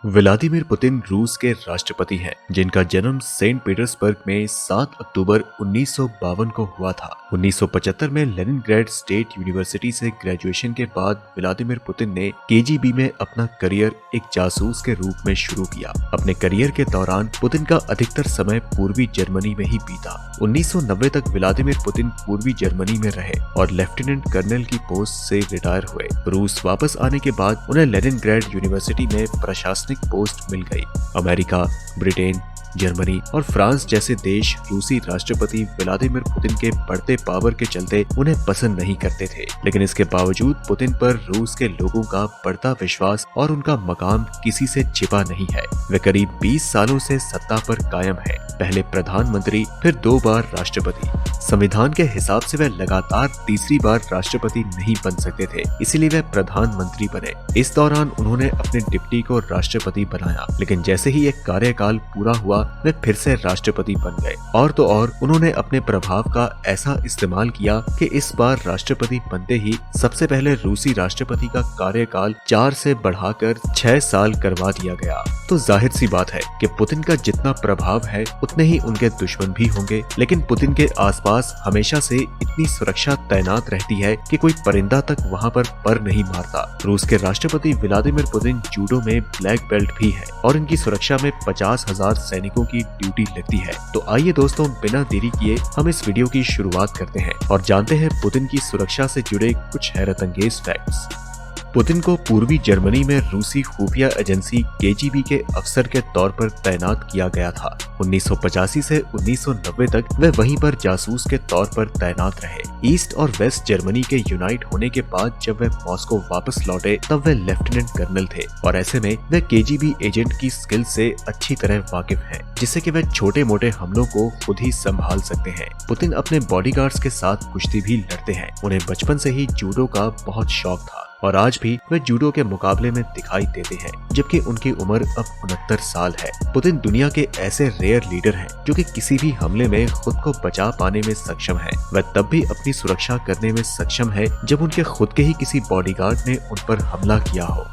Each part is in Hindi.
व्लादिमीर पुतिन रूस के राष्ट्रपति हैं, जिनका जन्म सेंट पीटर्सबर्ग में 7 अक्टूबर 1952 को हुआ था। 1975 में लेनिनग्राड स्टेट यूनिवर्सिटी से ग्रेजुएशन के बाद व्लादिमीर पुतिन ने केजीबी में अपना करियर एक जासूस के रूप में शुरू किया। अपने करियर के दौरान पुतिन का अधिकतर समय पूर्वी जर्मनी में ही बीता। 1990 तक व्लादिमीर पुतिन पूर्वी जर्मनी में रहे और लेफ्टिनेंट कर्नल की पोस्ट से रिटायर हुए। रूस वापस आने के बाद उन्हें लेनिनग्राड यूनिवर्सिटी में प्रशासनिक पोस्ट मिल गई। अमेरिका, ब्रिटेन, जर्मनी और फ्रांस जैसे देश रूसी राष्ट्रपति व्लादिमीर पुतिन के बढ़ते पावर के चलते उन्हें पसंद नहीं करते थे, लेकिन इसके बावजूद पुतिन पर रूस के लोगों का बढ़ता विश्वास और उनका मकाम किसी से छिपा नहीं है। वे करीब 20 सालों से सत्ता पर कायम है, पहले प्रधानमंत्री फिर 2 बार राष्ट्रपति। संविधान के हिसाब से वे लगातार तीसरी बार राष्ट्रपति नहीं बन सकते थे, इसीलिए वे प्रधानमंत्री बने। इस दौरान उन्होंने अपने डिप्टी को राष्ट्रपति बनाया, लेकिन जैसे ही एक कार्यकाल पूरा हुआ वे फिर से राष्ट्रपति बन गए। और तो और उन्होंने अपने प्रभाव का ऐसा इस्तेमाल किया कि इस बार राष्ट्रपति बनते ही सबसे पहले रूसी राष्ट्रपति का कार्यकाल 4 से बढ़ाकर 6 साल करवा दिया गया। तो जाहिर सी बात है कि पुतिन का जितना प्रभाव है उतने ही उनके दुश्मन भी होंगे, लेकिन पुतिन के आसपास हमेशा से इतनी सुरक्षा तैनात रहती है कि कोई परिंदा तक वहां पर नहीं मारता। रूस के राष्ट्रपति व्लादिमीर पुतिन जूडो में ब्लैक बेल्ट भी है और इनकी सुरक्षा में 50,000 सैनिकों की ड्यूटी लगती है। तो आइए दोस्तों, बिना देरी किए हम इस वीडियो की शुरुआत करते हैं और जानते हैं पुतिन की सुरक्षा से जुड़े कुछ हैरतअंगेज फैक्ट्स। पुतिन को पूर्वी जर्मनी में रूसी खुफिया एजेंसी केजीबी के अफसर के तौर पर तैनात किया गया था। 1985 से 1990 तक वे वहीं पर जासूस के तौर पर तैनात रहे। ईस्ट और वेस्ट जर्मनी के यूनाइट होने के बाद जब वे मॉस्को वापस लौटे तब वे लेफ्टिनेंट कर्नल थे और ऐसे में वे केजीबी एजेंट की स्किल से अच्छी तरह वाकिफ हैं, जिससे कि वे छोटे मोटे हमलों को खुद ही संभाल सकते हैं। पुतिन अपने बॉडीगार्ड्स के साथ कुश्ती भी लड़ते हैं। उन्हें बचपन से ही जूडो का बहुत शौक था और आज भी वे जूडो के मुकाबले में दिखाई देते हैं, जबकि उनकी उम्र अब 69 साल है। पुतिन दुनिया के ऐसे रेयर लीडर हैं जो कि किसी भी हमले में खुद को बचा पाने में सक्षम हैं। वह तब भी अपनी सुरक्षा करने में सक्षम है जब उनके खुद के ही किसी बॉडीगार्ड ने उन पर हमला किया हो।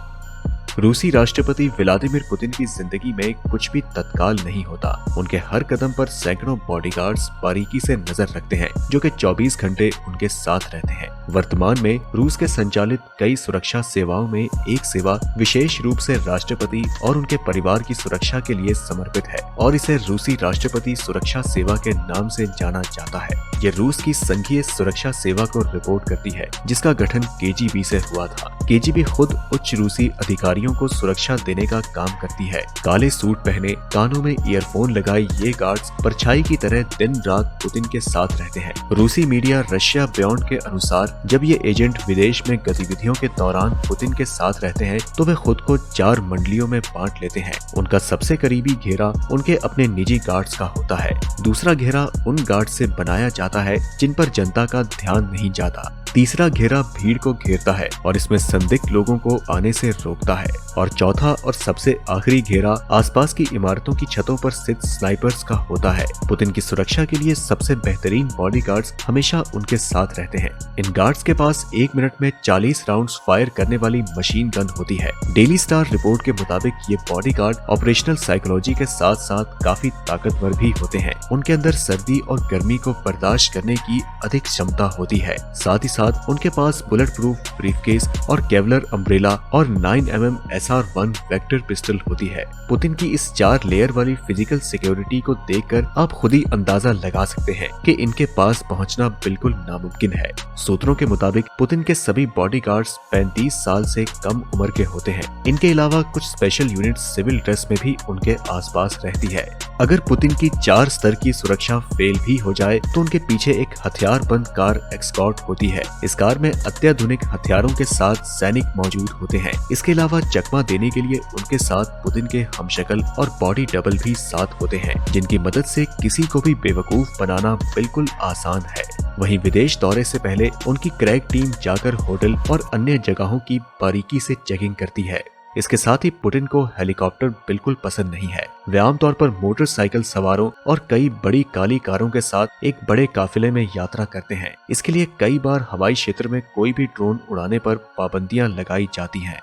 रूसी राष्ट्रपति व्लादिमीर पुतिन की जिंदगी में कुछ भी तत्काल नहीं होता। उनके हर कदम पर सैकड़ों बॉडीगार्ड्स बारीकी से नजर रखते हैं, जो कि 24 घंटे उनके साथ रहते हैं। वर्तमान में रूस के संचालित कई सुरक्षा सेवाओं में एक सेवा विशेष रूप से राष्ट्रपति और उनके परिवार की सुरक्षा के लिए समर्पित है और इसे रूसी राष्ट्रपति सुरक्षा सेवा के नाम से जाना जाता है। ये रूस की संघीय सुरक्षा सेवा को रिपोर्ट करती है, जिसका गठन केजीबी से हुआ था। केजीबी खुद उच्च रूसी अधिकारियों को सुरक्षा देने का काम करती है। काले सूट पहने, कानों में ईयरफोन लगाए ये गार्ड्स परछाई की तरह दिन रात पुतिन के साथ रहते हैं। रूसी मीडिया रशिया बियॉन्ड के अनुसार जब ये एजेंट विदेश में गतिविधियों के दौरान पुतिन के साथ रहते हैं तो वे खुद को 4 मंडलियों में बांट लेते हैं। उनका सबसे करीबी घेरा उनके अपने निजी गार्ड्स का होता है। दूसरा घेरा उन गार्ड से बनाया जाता है जिन पर जनता का ध्यान नहीं जाता। तीसरा घेरा भीड़ को घेरता है और इसमें संदिग्ध लोगों को आने से रोकता है। और चौथा और सबसे आखिरी घेरा आसपास की इमारतों की छतों पर स्थित स्नाइपर्स का होता है। पुतिन की सुरक्षा के लिए सबसे बेहतरीन बॉडीगार्ड्स हमेशा उनके साथ रहते हैं। इन गार्ड्स के पास 1 मिनट में 40 राउंड्स फायर करने वाली मशीन गन होती है। डेली स्टार रिपोर्ट के मुताबिक ये बॉडीगार्ड ऑपरेशनल साइकोलॉजी के साथ साथ काफी ताकतवर भी होते हैं। उनके अंदर सर्दी और गर्मी को बर्दाश्त करने की अधिक क्षमता होती है। साथ ही साथ उनके पास बुलेट प्रूफ ब्रीफकेस और केवलर अम्ब्रेला और 9mm SR1 वेक्टर पिस्टल होती है। पुतिन की इस 4 लेयर वाली फिजिकल सिक्योरिटी को देखकर आप खुद ही अंदाजा लगा सकते हैं कि इनके पास पहुंचना बिल्कुल नामुमकिन है। सूत्रों के मुताबिक पुतिन के सभी बॉडीगार्ड्स 35 साल से कम उम्र के होते हैं। इनके अलावा कुछ स्पेशल यूनिट सिविल ड्रेस में भी उनके आसपास रहती है। अगर पुतिन की 4 स्तर की सुरक्षा फेल भी हो जाए तो उनके पीछे एक हथियारबंद कार एस्कॉर्ट होती है। इस कार में अत्याधुनिक हथियारों के साथ सैनिक मौजूद होते हैं। इसके अलावा चकमा देने के लिए उनके साथ पुतिन के हमशक्ल और बॉडी डबल भी साथ होते हैं, जिनकी मदद से किसी को भी बेवकूफ बनाना बिल्कुल आसान है। वहीं विदेश दौरे से पहले उनकी क्रैक टीम जाकर होटल और अन्य जगहों की बारीकी से चेकिंग करती है। इसके साथ ही पुतिन को हेलीकॉप्टर बिल्कुल पसंद नहीं है। वे आमतौर पर मोटरसाइकिल सवारों और कई बड़ी काली कारों के साथ एक बड़े काफिले में यात्रा करते हैं। इसके लिए कई बार हवाई क्षेत्र में कोई भी ड्रोन उड़ाने पर पाबंदियां लगाई जाती हैं।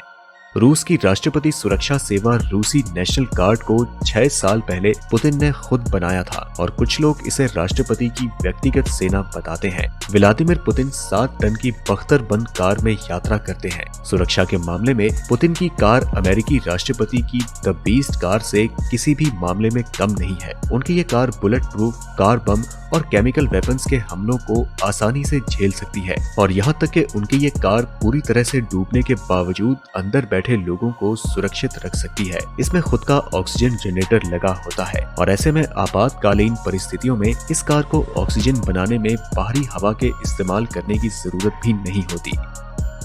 रूस की राष्ट्रपति सुरक्षा सेवा रूसी नेशनल गार्ड को 6 साल पहले पुतिन ने खुद बनाया था और कुछ लोग इसे राष्ट्रपति की व्यक्तिगत सेना बताते हैं। व्लादिमीर पुतिन 7 टन की बख्तरबंद कार में यात्रा करते हैं। सुरक्षा के मामले में पुतिन की कार अमेरिकी राष्ट्रपति की द बीस्ट कार से किसी भी मामले में कम नहीं है। उनकी ये car bullet proof, car bomb और केमिकल वेपन्स के हमलों को आसानी से झेल सकती है और यहाँ तक कि उनकी ये कार पूरी तरह से डूबने के बावजूद अंदर बैठे लोगों को सुरक्षित रख सकती है। इसमें खुद का ऑक्सीजन जनरेटर लगा होता है और ऐसे में आपातकालीन परिस्थितियों में इस कार को ऑक्सीजन बनाने में बाहरी हवा के इस्तेमाल करने की जरूरत भी नहीं होती।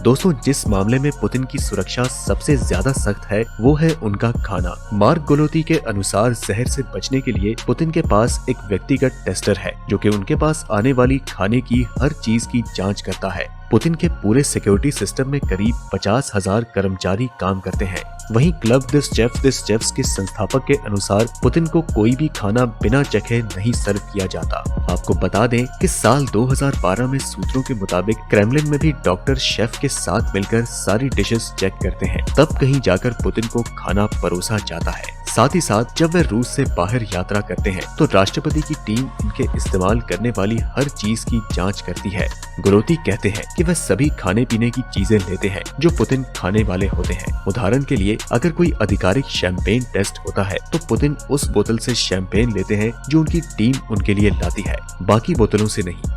दोस्तों, जिस मामले में पुतिन की सुरक्षा सबसे ज्यादा सख्त है वो है उनका खाना। मार्क गोलोती के अनुसार जहर से बचने के लिए पुतिन के पास एक व्यक्तिगत टेस्टर है जो कि उनके पास आने वाली खाने की हर चीज की जांच करता है। पुतिन के पूरे सिक्योरिटी सिस्टम में करीब 50,000 कर्मचारी काम करते हैं। वहीं क्लब दिस शेफ्स के संस्थापक के अनुसार पुतिन को कोई भी खाना बिना चखे नहीं सर्व किया जाता। आपको बता दें कि साल 2012 में सूत्रों के मुताबिक क्रेमलिन में भी डॉक्टर शेफ के साथ मिलकर सारी डिशेस चेक करते हैं, तब कहीं जाकर पुतिन को खाना परोसा जाता है। साथ ही साथ जब वे रूस से बाहर यात्रा करते हैं तो राष्ट्रपति की टीम इनके इस्तेमाल करने वाली हर चीज की जांच करती है। गोलोती कहते हैं कि वह सभी खाने पीने की चीजें लेते हैं जो पुतिन खाने वाले होते हैं। उदाहरण के लिए अगर कोई आधिकारिक शैंपेन टेस्ट होता है तो पुतिन उस बोतल से शैंपेन लेते हैं जो उनकी टीम उनके लिए लाती है, बाकी बोतलों से नहीं।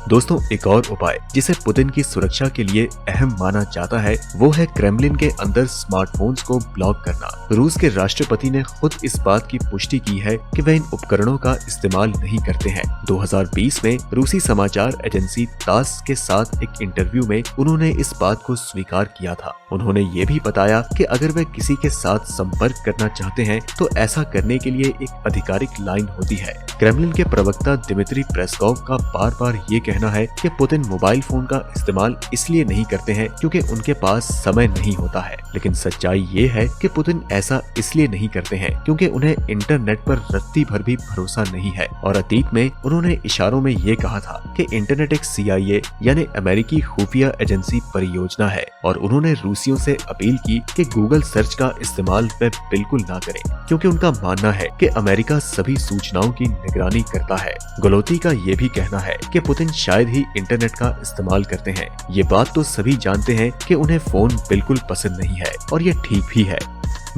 दोस्तों, एक और उपाय जिसे पुतिन की सुरक्षा के लिए अहम माना जाता है वो है क्रेमलिन के अंदर स्मार्टफोन्स को ब्लॉक करना। रूस के राष्ट्रपति ने खुद इस बात की पुष्टि की है कि वह इन उपकरणों का इस्तेमाल नहीं करते हैं। 2020 में रूसी समाचार एजेंसी तास के साथ एक इंटरव्यू में उन्होंने इस बात को स्वीकार किया था। उन्होंने ये भी बताया कि अगर वे किसी के साथ संपर्क करना चाहते हैं तो ऐसा करने के लिए एक आधिकारिक लाइन होती है। क्रेमलिन के प्रवक्ता दिमित्री पेस्कोव का बार-बार ये कहना है कि पुतिन मोबाइल फोन का इस्तेमाल इसलिए नहीं करते हैं क्योंकि उनके पास समय नहीं होता है, लेकिन सच्चाई ये है कि पुतिन ऐसा इसलिए नहीं करते हैं क्योंकि उन्हें इंटरनेट पर रत्ती भर भी भरोसा नहीं है। और अतीत में उन्होंने इशारों में ये कहा था कि इंटरनेट एक CIA यानी अमेरिकी खुफिया एजेंसी परियोजना है और उन्होंने रूसियों से अपील की कि गूगल सर्च का इस्तेमाल वे बिल्कुल ना करें क्योंकि उनका मानना है कि अमेरिका सभी सूचनाओं की निगरानी करता है। गोलोती का ये भी कहना है कि पुतिन शायद ही इंटरनेट का इस्तेमाल करते हैं। ये बात तो सभी जानते हैं कि उन्हें फोन बिल्कुल पसंद नहीं है और ये ठीक भी है।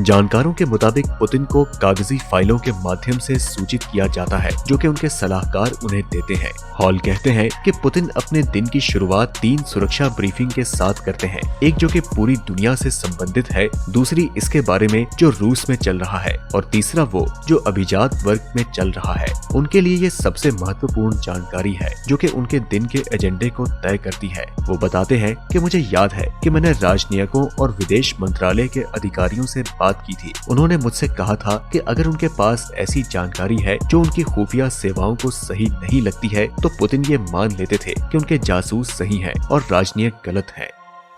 जानकारों के मुताबिक पुतिन को कागजी फाइलों के माध्यम से सूचित किया जाता है जो कि उनके सलाहकार उन्हें देते हैं। हॉल कहते हैं कि पुतिन अपने दिन की शुरुआत 3 सुरक्षा ब्रीफिंग के साथ करते हैं, एक जो कि पूरी दुनिया से संबंधित है, दूसरी इसके बारे में जो रूस में चल रहा है और तीसरा वो जो अभिजात वर्ग में चल रहा है। उनके लिए ये सबसे महत्वपूर्ण जानकारी है जो कि उनके दिन के एजेंडे को तय करती है। वो बताते हैं कि मुझे याद है कि मैंने राजनयिकों और विदेश मंत्रालय के अधिकारियों से बात की थी। उन्होंने मुझसे कहा था कि अगर उनके पास ऐसी जानकारी है जो उनकी खुफिया सेवाओं को सही नहीं लगती है तो पुतिन ये मान लेते थे कि उनके जासूस सही हैं और राजनयिक गलत हैं।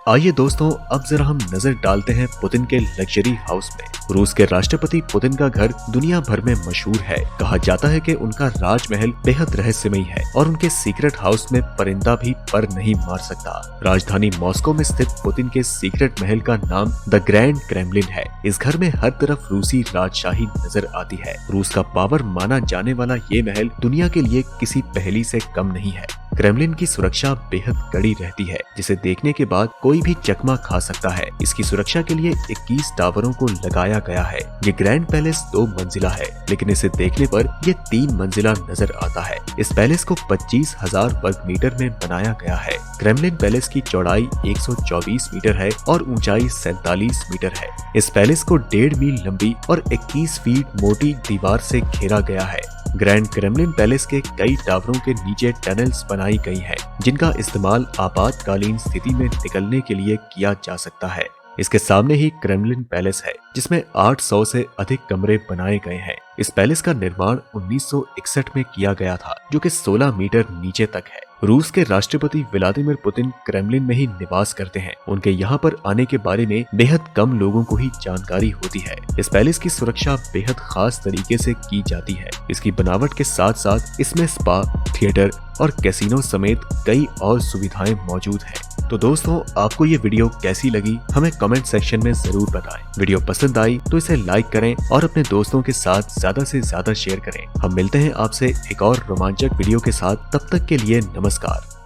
आइए दोस्तों, अब जरा हम नजर डालते हैं पुतिन के लग्जरी हाउस में। रूस के राष्ट्रपति पुतिन का घर दुनिया भर में मशहूर है। कहा जाता है कि उनका राजमहल बेहद रहस्यमयी है और उनके सीक्रेट हाउस में परिंदा भी पर नहीं मार सकता। राजधानी मॉस्को में स्थित पुतिन के सीक्रेट महल का नाम द ग्रैंड क्रेमलिन है। इस घर में हर तरफ रूसी राजशाही नजर आती है। रूस का पावर माना जाने वाला ये महल दुनिया के लिए किसी पहेली से कम नहीं है। क्रेमलिन की सुरक्षा बेहद कड़ी रहती है, जिसे देखने के बाद कोई भी चकमा खा सकता है। इसकी सुरक्षा के लिए 21 टावरों को लगाया गया है। ये ग्रैंड पैलेस 2 मंजिला है, लेकिन इसे देखने पर ये 3 मंजिला नजर आता है। इस पैलेस को 25,000 वर्ग मीटर में बनाया गया है। क्रेमलिन पैलेस की चौड़ाई 124 मीटर है और ऊंचाई 47 मीटर है। इस पैलेस को 1.5 मील लंबी और 21 फीट मोटी दीवार से घेरा गया है। ग्रैंड क्रेमलिन पैलेस के कई टावरों के नीचे टनल्स बनाई गई हैं, जिनका इस्तेमाल आपातकालीन स्थिति में निकलने के लिए किया जा सकता है। इसके सामने ही क्रेमलिन पैलेस है, जिसमें 800 से अधिक कमरे बनाए गए हैं। इस पैलेस का निर्माण 1961 में किया गया था, जो कि 16 मीटर नीचे तक है। रूस के राष्ट्रपति व्लादिमीर पुतिन क्रेमलिन में ही निवास करते हैं। उनके यहाँ पर आने के बारे में बेहद कम लोगों को ही जानकारी होती है। इस पैलेस की सुरक्षा बेहद खास तरीके से की जाती है। इसकी बनावट के साथ साथ इसमें स्पा, थिएटर और कैसीनो समेत कई और सुविधाएं मौजूद हैं। तो दोस्तों, आपको ये वीडियो कैसी लगी हमें कमेंट सेक्शन में जरूर बताएं। वीडियो पसंद आई तो इसे लाइक करें और अपने दोस्तों के साथ ज्यादा से ज्यादा शेयर करें। हम मिलते हैं आपसे एक और रोमांचक वीडियो के साथ, तब तक के लिए नमस्कार।